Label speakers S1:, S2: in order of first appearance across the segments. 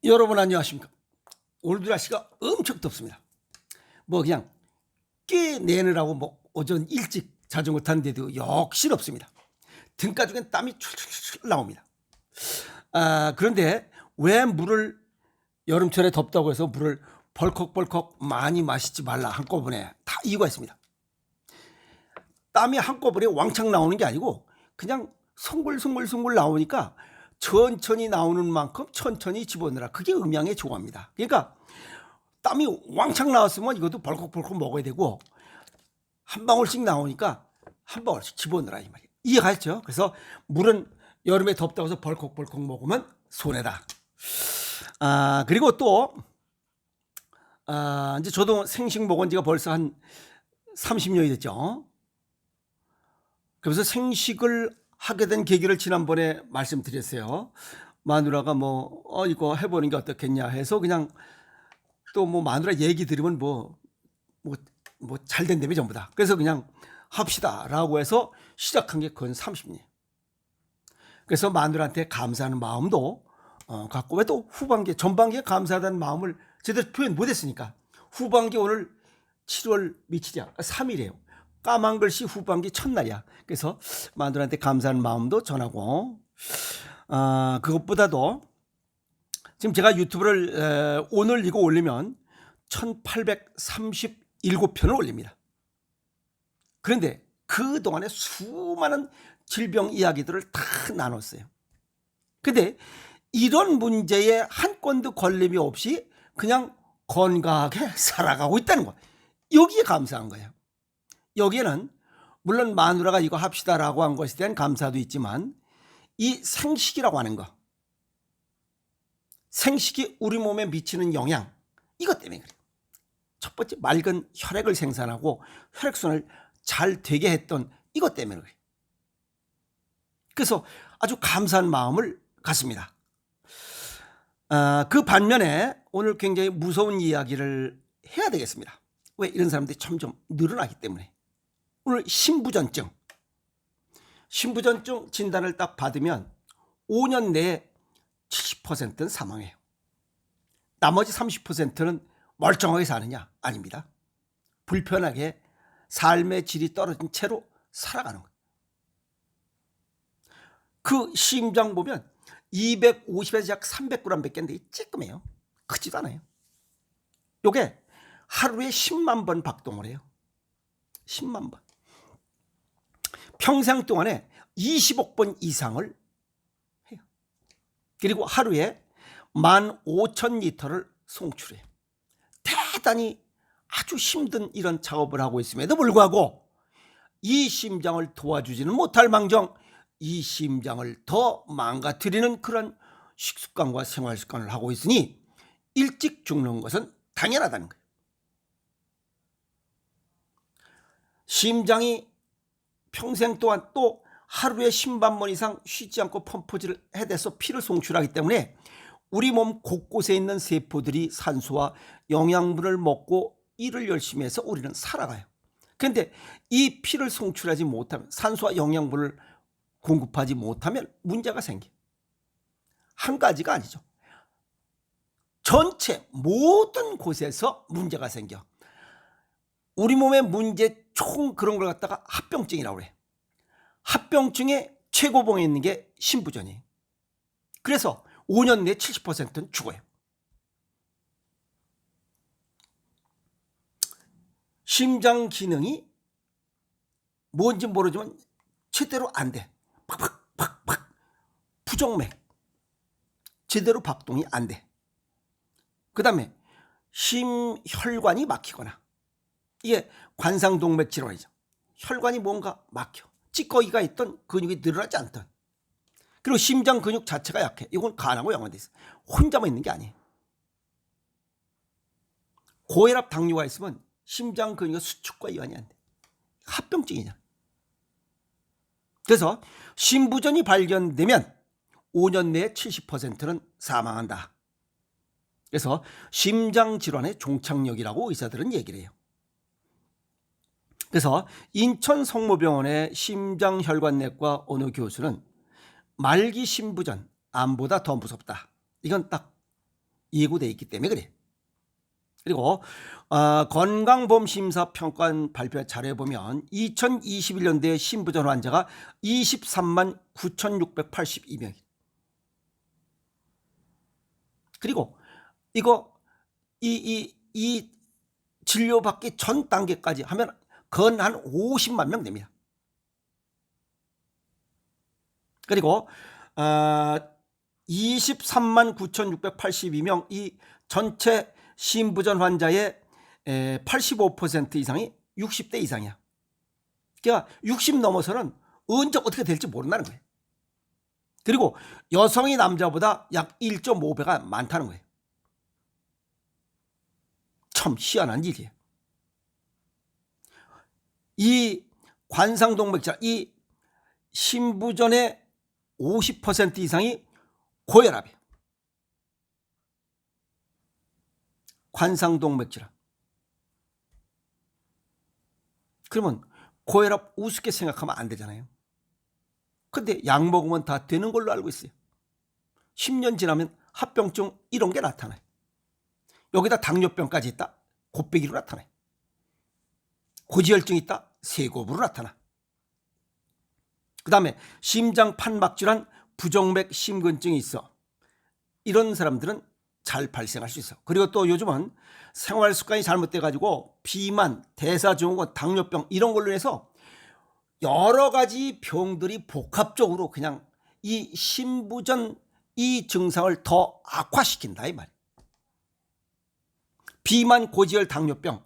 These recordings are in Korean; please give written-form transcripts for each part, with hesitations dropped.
S1: 여러분 안녕하십니까? 오늘도 날씨가 엄청 덥습니다. 뭐 그냥 깨내느라고 뭐 오전 일찍 자전거 탔는데도 역시 덥습니다. 등가죽엔 땀이 출출출 나옵니다. 그런데 왜 물을 여름철에 덥다고 해서 물을 벌컥벌컥 많이 마시지 말라 한꺼번에 다 이유가 있습니다. 땀이 한꺼번에 왕창 나오는 게 아니고 그냥 송글송글 나오니까 천천히 나오는 만큼 천천히 집어넣으라. 그게 음양의 조화입니다. 그러니까 땀이 왕창 나왔으면 이것도 벌컥벌컥 먹어야 되고 한 방울씩 나오니까 한 방울씩 집어넣으라 이 말이에요. 이해가셨죠? 그래서 물은 여름에 덥다고 해서 벌컥벌컥 먹으면 손해다. 그리고 또 이제 저도 생식 먹은 지가 벌써 한 30년이 됐죠. 그래서 생식을 하게 된 계기를 지난번에 말씀드렸어요. 마누라가 이거 해보는 게 어떻겠냐 해서 그냥 또 마누라 얘기 들으면 잘 된다며 전부 다. 그래서 그냥 합시다 라고 해서 시작한 게 근 30년. 그래서 마누라한테 감사하는 마음도 갖고, 왜 또 후반기에, 전반기에 감사하다는 마음을 제대로 표현 못했으니까 후반기 오늘 7월 며칠이야? 3일이에요. 까만 글씨 후반기 첫날이야. 그래서 마누라한테 감사하는 마음도 전하고, 그것보다도 지금 제가 유튜브를 오늘 이거 올리면 1837편을 올립니다. 그런데 그동안에 수많은 질병 이야기들을 다 나눴어요. 근데 이런 문제에 한 건도 걸림이 없이 그냥 건강하게 살아가고 있다는 거. 여기에 감사한 거예요. 여기에는 물론 마누라가 이거 합시다라고 한 것에 대한 감사도 있지만 이 생식이라고 하는 거, 생식이 우리 몸에 미치는 영향, 이것 때문에 그래요. 첫 번째, 맑은 혈액을 생산하고 혈액순환을 잘 되게 했던 이것 때문에 그래요. 그래서 아주 감사한 마음을 갖습니다. 그 반면에 오늘 굉장히 무서운 이야기를 해야 되겠습니다. 왜? 이런 사람들이 점점 늘어나기 때문에. 오늘 신부전증 진단을 딱 받으면 5년 내에 70%는 사망해요. 나머지 30%는 멀쩡하게 사느냐? 아닙니다. 불편하게 삶의 질이 떨어진 채로 살아가는 거예요. 그 심장 보면 250에서 약 300g밖에 안 돼. 쬐끔해요. 크지도 않아요. 요게 하루에 10만 번 박동을 해요. 10만 번. 평생 동안에 20억 번 이상을 해요. 그리고 하루에 15,000리터를 송출해요. 대단히 아주 힘든 이런 작업을 하고 있음에도 불구하고 이 심장을 도와주지는 못할 망정 이 심장을 더 망가뜨리는 그런 식습관과 생활습관을 하고 있으니 일찍 죽는 것은 당연하다는 거예요. 심장이 평생 동안 또 하루에 10만 번 이상 쉬지 않고 펌프질을 해대서 피를 송출하기 때문에 우리 몸 곳곳에 있는 세포들이 산소와 영양분을 먹고 일을 열심히 해서 우리는 살아가요. 그런데 이 피를 송출하지 못하면, 산소와 영양분을 공급하지 못하면 문제가 생겨요. 한 가지가 아니죠. 전체 모든 곳에서 문제가 생겨. 우리 몸의 문제 총 그런 걸 갖다가 합병증이라고 그래요. 합병증의 최고봉에 있는 게 신부전이에요. 그래서 5년 내에 70%는 죽어요. 심장 기능이 뭔지 모르지만 제대로 안 돼. 팍팍팍팍. 부정맥. 제대로 박동이 안 돼. 그 다음에 심혈관이 막히거나, 이게 관상동맥 질환이죠. 혈관이 뭔가 막혀. 찌꺼기가 있던 근육이 늘어나지 않던. 그리고 심장 근육 자체가 약해. 이건 간하고 연관돼 있어. 혼자만 있는 게 아니에요. 고혈압 당뇨가 있으면 심장 근육의 수축과 이완이 안 돼. 합병증이냐. 그래서 신부전이 발견되면 5년 내에 70%는 사망한다. 그래서 심장질환의 종착역이라고 의사들은 얘기를 해요. 그래서 인천 성모병원의 심장혈관내과 어느 교수는 말기 신부전 암보다 더 무섭다. 이건 딱 예고돼 있기 때문에 그래. 그리고 건강보험심사평가 발표 자료에 보면 2021년도에 심부전 환자가 23만 9,682명. 그리고 이거 이 진료받기 전 단계까지 하면 건 한 50만 명 됩니다. 그리고 23만 9,682명 이 전체 심부전 환자의 85% 이상이 60대 이상이야. 그러니까 60 넘어서는 언제 어떻게 될지 모른다는 거예요. 그리고 여성이 남자보다 약 1.5배가 많다는 거예요. 참 희한한 일이에요. 이 관상동맥질, 이 심부전의 50% 이상이 고혈압이에요. 관상동맥질환. 그러면 고혈압 우습게 생각하면 안 되잖아요. 근데 약 먹으면 다 되는 걸로 알고 있어요. 10년 지나면 합병증 이런 게 나타나요. 여기다 당뇨병까지 있다. 곱배기로 나타나요. 고지혈증 있다. 세곱으로 나타나. 그 다음에 심장 판막질환, 부정맥 심근증이 있어. 이런 사람들은 잘 발생할 수 있어. 그리고 또 요즘은 생활 습관이 잘못돼가지고 비만, 대사증후군, 당뇨병 이런 걸로 인해서 여러 가지 병들이 복합적으로 그냥 이 심부전 이 증상을 더 악화시킨다 이 말이에요. 비만, 고지혈, 당뇨병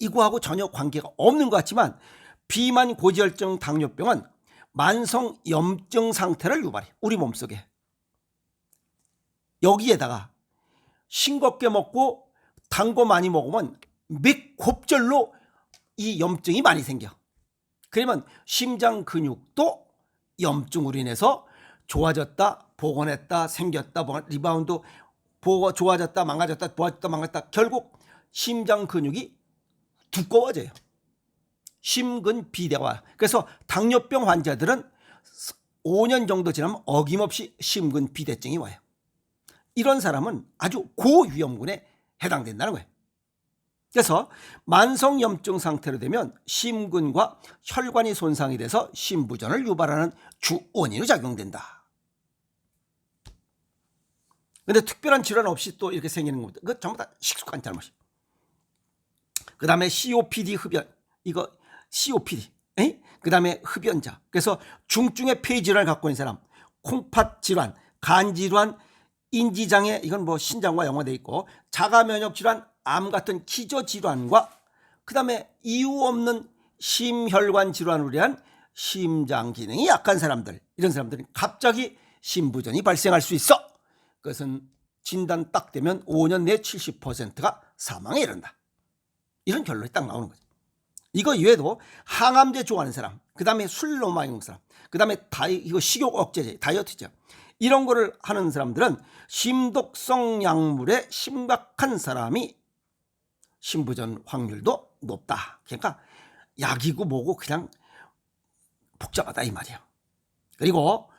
S1: 이거하고 전혀 관계가 없는 것 같지만 비만, 고지혈증, 당뇨병은 만성 염증 상태를 유발해. 우리 몸속에. 여기에다가 싱겁게 먹고 단 거 많이 먹으면 맥곱절로 이 염증이 많이 생겨. 그러면 심장 근육도 염증으로 인해서 좋아졌다, 복원했다, 생겼다, 리바운드, 좋아졌다, 망가졌다, 좋아졌다, 망가졌다. 결국 심장 근육이 두꺼워져요. 심근 비대화. 그래서 당뇨병 환자들은 5년 정도 지나면 어김없이 심근 비대증이 와요. 이런 사람은 아주 고위험군에 해당된다는 거예요. 그래서 만성염증 상태로 되면 심근과 혈관이 손상이 돼서 심부전을 유발하는 주원인으로 작용된다. 근데 특별한 질환 없이 또 이렇게 생기는 겁니다. 그거 전부 다 식습관 잘못이. 그 다음에 COPD 흡연, 이거 COPD, 그 다음에 흡연자. 그래서 중증의 폐질환을 갖고 있는 사람, 콩팥 질환, 간 질환, 인지장애, 이건 뭐 신장과 연관되어 있고, 자가면역 질환, 암 같은 기저 질환과 그 다음에 이유 없는 심혈관 질환으로 인한 심장 기능이 약한 사람들, 이런 사람들은 갑자기 심부전이 발생할 수 있어. 그것은 진단 딱 되면 5년 내 70%가 사망에 이른다. 이런 결론이 딱 나오는 거죠. 이거 이외에도 항암제 좋아하는 사람, 그 다음에 술 너무 많이 먹는 사람, 그 다음에 이거 식욕 억제제, 다이어트죠. 이런 거를 하는 사람들은 심독성 약물에 심각한 사람이 심부전 확률도 높다. 그러니까 약이고 뭐고 그냥 복잡하다 이 말이에요. 그리고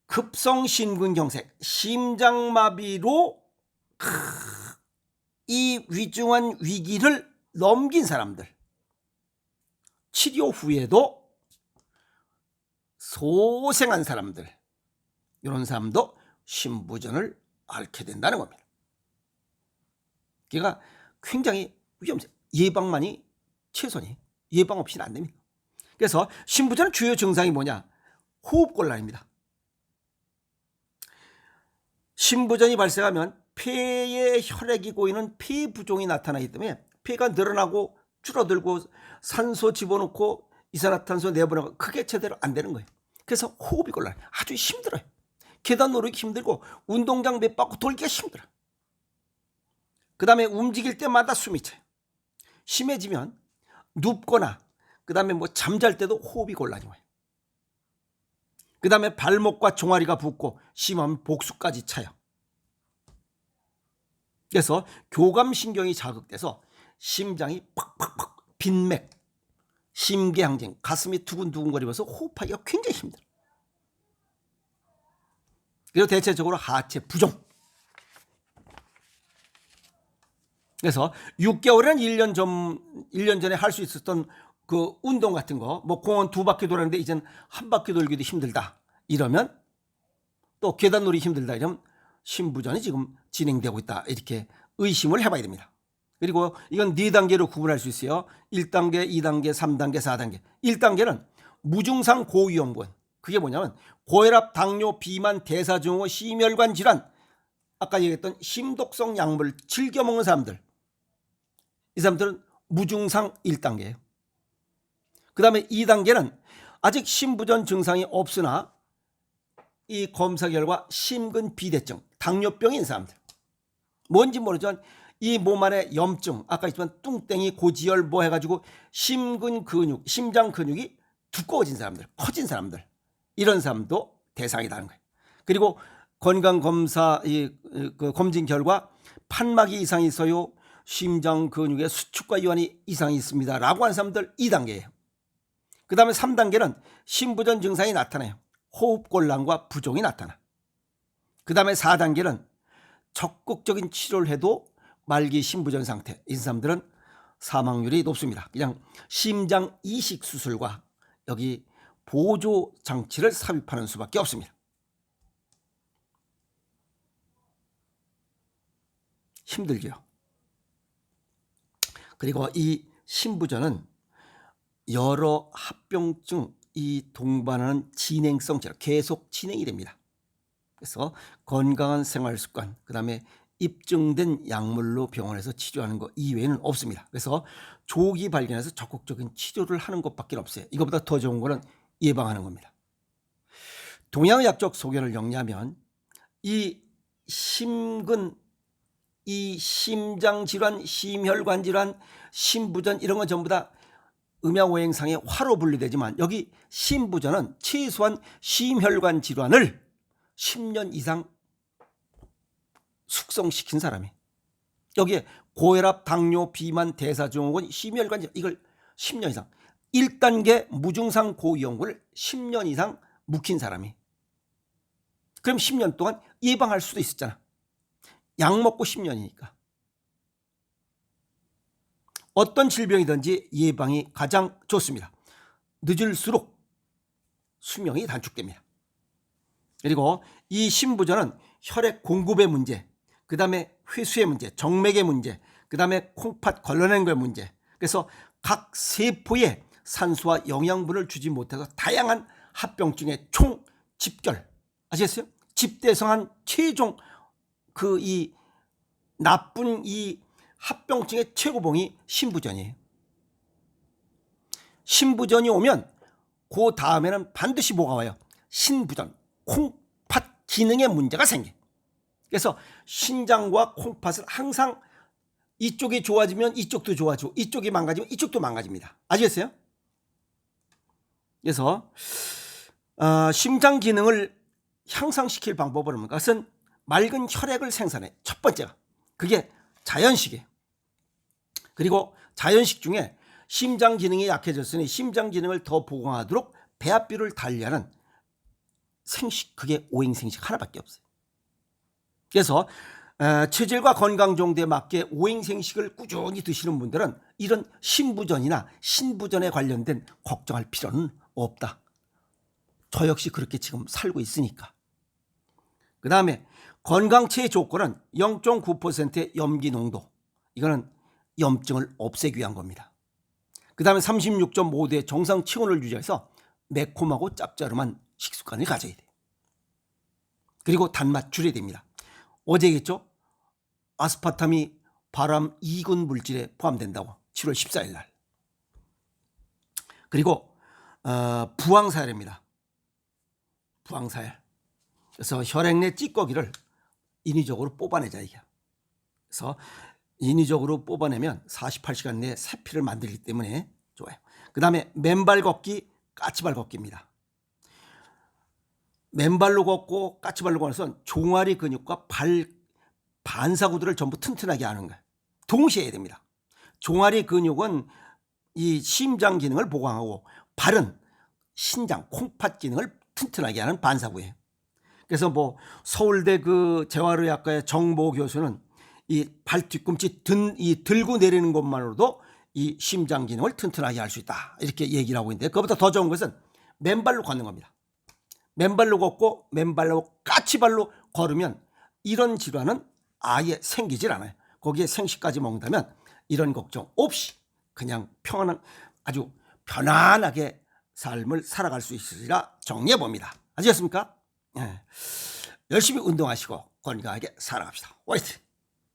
S1: 급성 심근경색, 심장마비로 이 위중한 위기를 넘긴 사람들, 치료 후에도 소생한 사람들, 이런 사람도 심부전을 앓게 된다는 겁니다. 그러니까 굉장히 위험해. 예방만이 최선이, 예방 없이는 안 됩니다. 그래서 심부전의 주요 증상이 뭐냐? 호흡곤란입니다. 심부전이 발생하면 폐에 혈액이 고이는 폐부종이 나타나기 때문에 폐가 늘어나고 줄어들고 산소 집어넣고 이산화탄소 내보내고 그게 제대로 안 되는 거예요. 그래서 호흡이 곤란해. 아주 힘들어요. 계단 오르기 힘들고 운동장 몇 바퀴 돌기가 힘들어요. 그 다음에 움직일 때마다 숨이 차요. 심해지면 눕거나 그 다음에 뭐 잠잘 때도 호흡이 곤란이 와요. 그 다음에 발목과 종아리가 붓고 심하면 복수까지 차요. 그래서 교감신경이 자극돼서 심장이 팍팍팍 빈맥, 심계항쟁, 가슴이 두근두근거리면서 호흡하기가 굉장히 힘들어요. 그리고 대체적으로 하체 부종, 그래서 6개월은 1년 전에 할 수 있었던 그 운동 같은 거, 뭐 공원 2바퀴 돌았는데 이젠 1바퀴 돌기도 힘들다. 이러면 또 계단놀이 힘들다. 이러면 신부전이 지금 진행되고 있다. 이렇게 의심을 해봐야 됩니다. 그리고 이건 4단계로 구분할 수 있어요. 1단계, 2단계, 3단계, 4단계. 1단계는 무증상 고위험군. 그게 뭐냐면 고혈압, 당뇨, 비만, 대사증후, 심혈관 질환, 아까 얘기했던 심독성 약물을 즐겨 먹는 사람들. 이 사람들은 무증상 1단계예요. 그 다음에 2단계는 아직 심부전 증상이 없으나 이 검사 결과 심근비대증, 당뇨병인 사람들. 뭔지 모르지만 이 몸 안에 염증, 아까 했지만 뚱땡이, 고지혈 뭐 해가지고 심근 근육, 심장 근육이 두꺼워진 사람들, 커진 사람들, 이런 사람도 대상이라는 거예요. 그리고 건강검사 그 검진 결과 판막이 이상이 있어요, 심장 근육의 수축과 이완이 이상이 있습니다 라고 하는 사람들 2단계예요. 그 다음에 3단계는 심부전 증상이 나타나요. 호흡곤란과 부종이 나타나. 그 다음에 4단계는 적극적인 치료를 해도 말기 심부전 상태, 이 사람들은 사망률이 높습니다. 그냥 심장 이식 수술과 여기 보조 장치를 삽입하는 수밖에 없습니다. 힘들죠. 그리고 이 심부전은 여러 합병증이 동반하는 진행성 질환, 계속 진행이 됩니다. 그래서 건강한 생활습관, 그 다음에 입증된 약물로 병원에서 치료하는 것 이외에는 없습니다. 그래서 조기 발견해서 적극적인 치료를 하는 것밖에 없어요. 이것보다 더 좋은 거는 예방하는 겁니다. 동양의학적 소견을 정리하면 이 심근, 이 심장질환, 심혈관질환, 심부전 이런 건 전부 다 음양오행상의 화로 분류되지만 여기 심부전은 최소한 심혈관 질환을 10년 이상 숙성시킨 사람이, 여기에 고혈압, 당뇨, 비만, 대사증후군, 심혈관 질환 이걸 10년 이상, 1단계 무증상 고위험군을 10년 이상 묵힌 사람이, 그럼 10년 동안 예방할 수도 있었잖아. 약 먹고 10년이니까. 어떤 질병이든지 예방이 가장 좋습니다. 늦을수록 수명이 단축됩니다. 그리고 이 심부전은 혈액 공급의 문제, 그 다음에 회수의 문제, 정맥의 문제, 그 다음에 콩팥 걸러내는 거의 문제, 그래서 각 세포에 산소와 영양분을 주지 못해서 다양한 합병증의 총 집결, 아시겠어요? 집대성한 최종 그 이 나쁜 이 합병증의 최고봉이 심부전이에요. 심부전이 오면 그 다음에는 반드시 뭐가 와요? 신부전, 콩팥 기능에 문제가 생겨. 그래서 신장과 콩팥은 항상 이쪽이 좋아지면 이쪽도 좋아지고 이쪽이 망가지면 이쪽도 망가집니다. 아시겠어요? 그래서 심장 기능을 향상시킬 방법은 뭡니까? 그것은 맑은 혈액을 생산해. 첫 번째가 그게 자연식이에요. 그리고 자연식 중에 심장 기능이 약해졌으니 심장 기능을 더 보강하도록 배합비를 달리하는 생식, 그게 오행생식 하나밖에 없어요. 그래서 체질과 건강 정도에 맞게 오행생식을 꾸준히 드시는 분들은 이런 심부전이나 신부전에 관련된 걱정할 필요는 없다. 저 역시 그렇게 지금 살고 있으니까. 그 다음에 건강체의 조건은 0.9%의 염기 농도, 이거는 염증을 없애기 위한 겁니다. 그 다음에 36.5도의 정상 체온을 유지해서 매콤하고 짭짤한 식습관을 가져야 돼요. 그리고 단맛 줄여야 됩니다. 어제 얘기했죠? 아스파탐이 발암 2군 물질에 포함된다고, 7월 14일 날. 그리고 부항사열입니다. 부항사열. 그래서 혈액 내 찌꺼기를 인위적으로 뽑아내자 이게. 그래서 인위적으로 뽑아내면 48시간 내에 새 피를 만들기 때문에 좋아요. 그 다음에 맨발 걷기, 까치발 걷기입니다. 맨발로 걷고 까치발로 걸어서 종아리 근육과 발 반사구들을 전부 튼튼하게 하는 거예요. 동시에 해야 됩니다. 종아리 근육은 이 심장 기능을 보강하고 발은 신장, 콩팥 기능을 튼튼하게 하는 반사구예요. 그래서 뭐 서울대 그 재활의학과의 정보 교수는 이 발 뒤꿈치 이 들고 내리는 것만으로도 이 심장 기능을 튼튼하게 할 수 있다. 이렇게 얘기를 하고 있는데, 그것보다 더 좋은 것은 맨발로 걷는 겁니다. 맨발로 걷고 맨발로 까치발로 걸으면 이런 질환은 아예 생기질 않아요. 거기에 생식까지 먹는다면 이런 걱정 없이 그냥 아주 편안하게 삶을 살아갈 수 있으리라 정리해 봅니다. 아시겠습니까? 네. 열심히 운동하시고 건강하게 살아갑시다. 화이팅!